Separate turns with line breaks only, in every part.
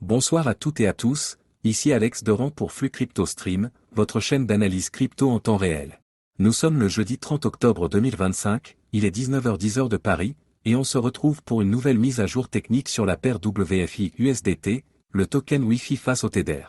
Bonsoir à toutes et à tous, ici Alex Doran pour Flux Crypto Stream, votre chaîne d'analyse crypto en temps réel. Nous sommes le jeudi 30 octobre 2025, il est 19h10 de Paris, et on se retrouve pour une nouvelle mise à jour technique sur la paire WFI-USDT, le token Wi-Fi face au Tether.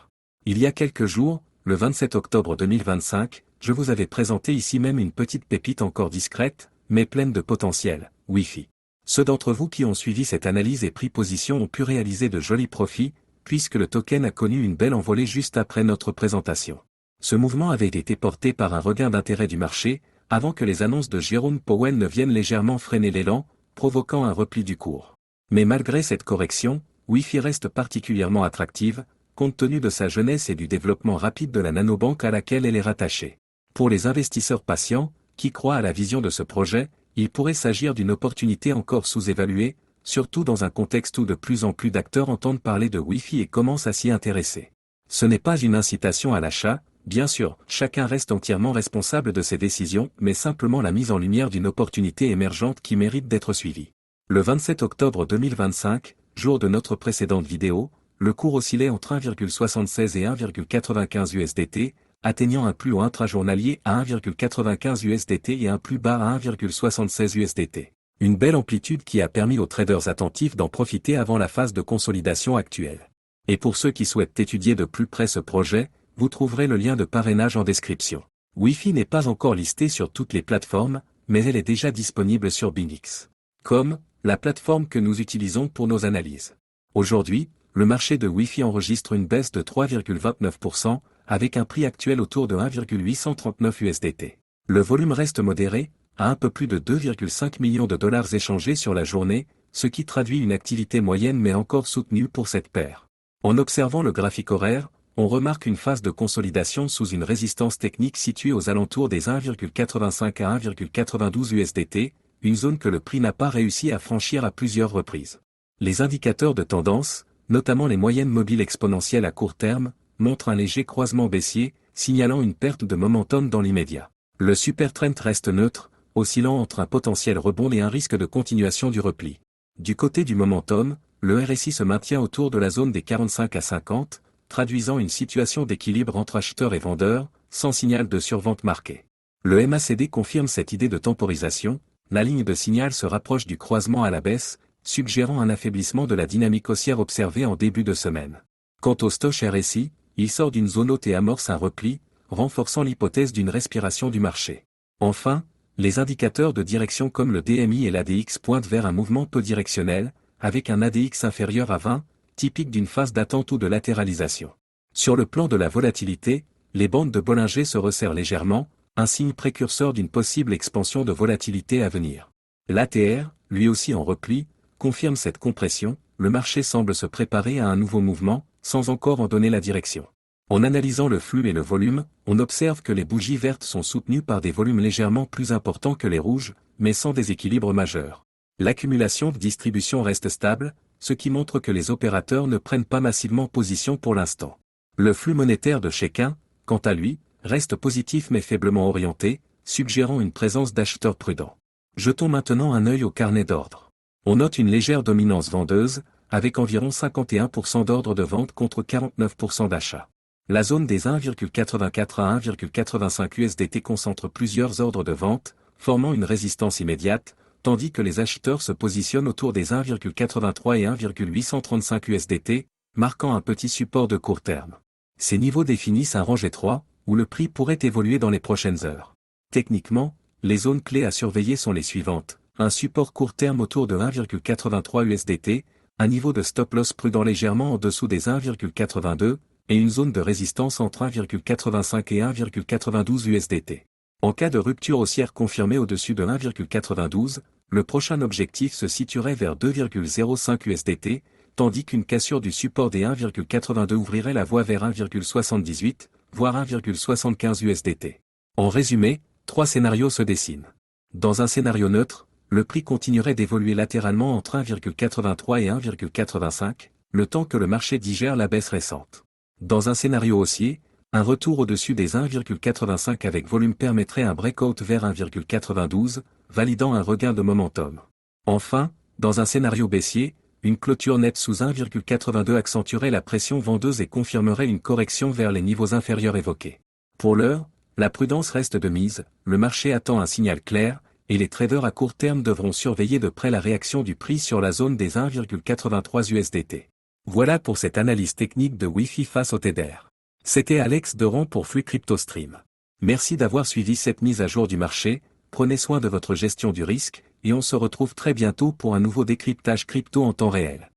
Il y a quelques jours, le 27 octobre 2025, je vous avais présenté ici même une petite pépite encore discrète, mais pleine de potentiel, Wi-Fi. Ceux d'entre vous qui ont suivi cette analyse et pris position ont pu réaliser de jolis profits, puisque le token a connu une belle envolée juste après notre présentation. Ce mouvement avait été porté par un regain d'intérêt du marché, avant que les annonces de Jerome Powell ne viennent légèrement freiner l'élan, provoquant un repli du cours. Mais malgré cette correction, Wi-Fi reste particulièrement attractive, compte tenu de sa jeunesse et du développement rapide de la nanobanque à laquelle elle est rattachée. Pour les investisseurs patients, qui croient à la vision de ce projet, il pourrait s'agir d'une opportunité encore sous-évaluée, surtout dans un contexte où de plus en plus d'acteurs entendent parler de Wi-Fi et commencent à s'y intéresser. Ce n'est pas une incitation à l'achat, bien sûr, chacun reste entièrement responsable de ses décisions, mais simplement la mise en lumière d'une opportunité émergente qui mérite d'être suivie. Le 27 octobre 2025, jour de notre précédente vidéo, le cours oscillait entre 1,76 et 1,95 USDT, atteignant un plus haut intrajournalier à 1,95 USDT et un plus bas à 1,76 USDT. Une belle amplitude qui a permis aux traders attentifs d'en profiter avant la phase de consolidation actuelle. Et pour ceux qui souhaitent étudier de plus près ce projet, vous trouverez le lien de parrainage en description. Wi-Fi n'est pas encore listé sur toutes les plateformes, mais elle est déjà disponible sur Binance, comme la plateforme que nous utilisons pour nos analyses. Aujourd'hui, le marché de Wi-Fi enregistre une baisse de 3,29%, avec un prix actuel autour de 1,839 USDT. Le volume reste modéré, à un peu plus de 2,5 millions de dollars échangés sur la journée, ce qui traduit une activité moyenne mais encore soutenue pour cette paire. En observant le graphique horaire, on remarque une phase de consolidation sous une résistance technique située aux alentours des 1,85 à 1,92 USDT, une zone que le prix n'a pas réussi à franchir à plusieurs reprises. Les indicateurs de tendance, notamment les moyennes mobiles exponentielles à court terme, montrent un léger croisement baissier, signalant une perte de momentum dans l'immédiat. Le supertrend reste neutre, oscillant entre un potentiel rebond et un risque de continuation du repli. Du côté du momentum, le RSI se maintient autour de la zone des 45 à 50, traduisant une situation d'équilibre entre acheteurs et vendeurs, sans signal de survente marqué. Le MACD confirme cette idée de temporisation, la ligne de signal se rapproche du croisement à la baisse, suggérant un affaiblissement de la dynamique haussière observée en début de semaine. Quant au Stochh RSI, il sort d'une zone haute et amorce un repli, renforçant l'hypothèse d'une respiration du marché. Enfin, les indicateurs de direction comme le DMI et l'ADX pointent vers un mouvement peu directionnel, avec un ADX inférieur à 20, typique d'une phase d'attente ou de latéralisation. Sur le plan de la volatilité, les bandes de Bollinger se resserrent légèrement, un signe précurseur d'une possible expansion de volatilité à venir. L'ATR, lui aussi en repli, confirme cette compression, le marché semble se préparer à un nouveau mouvement, sans encore en donner la direction. En analysant le flux et le volume, on observe que les bougies vertes sont soutenues par des volumes légèrement plus importants que les rouges, mais sans déséquilibre majeur. L'accumulation de distribution reste stable, ce qui montre que les opérateurs ne prennent pas massivement position pour l'instant. Le flux monétaire de chacun, quant à lui, reste positif mais faiblement orienté, suggérant une présence d'acheteurs prudents. Jetons maintenant un œil au carnet d'ordre. On note une légère dominance vendeuse, avec environ 51% d'ordre de vente contre 49% d'achat. La zone des 1,84 à 1,85 USDT concentre plusieurs ordres de vente, formant une résistance immédiate, tandis que les acheteurs se positionnent autour des 1,83 et 1,835 USDT, marquant un petit support de court terme. Ces niveaux définissent un range étroit, où le prix pourrait évoluer dans les prochaines heures. Techniquement, les zones clés à surveiller sont les suivantes: un support court terme autour de 1,83 USDT, un niveau de stop-loss prudent légèrement en dessous des 1,82, et une zone de résistance entre 1,85 et 1,92 USDT. En cas de rupture haussière confirmée au-dessus de 1,92, le prochain objectif se situerait vers 2,05 USDT, tandis qu'une cassure du support des 1,82 ouvrirait la voie vers 1,78, voire 1,75 USDT. En résumé, trois scénarios se dessinent. Dans un scénario neutre, le prix continuerait d'évoluer latéralement entre 1,83 et 1,85, le temps que le marché digère la baisse récente. Dans un scénario haussier, un retour au-dessus des 1,85 avec volume permettrait un breakout vers 1,92, validant un regain de momentum. Enfin, dans un scénario baissier, une clôture nette sous 1,82 accentuerait la pression vendeuse et confirmerait une correction vers les niveaux inférieurs évoqués. Pour l'heure, la prudence reste de mise, le marché attend un signal clair, et les traders à court terme devront surveiller de près la réaction du prix sur la zone des 1,83 USDT. Voilà pour cette analyse technique de Wi-Fi face au Tether. C'était Alex Doran pour Flux Crypto Stream. Merci d'avoir suivi cette mise à jour du marché, prenez soin de votre gestion du risque, et on se retrouve très bientôt pour un nouveau décryptage crypto en temps réel.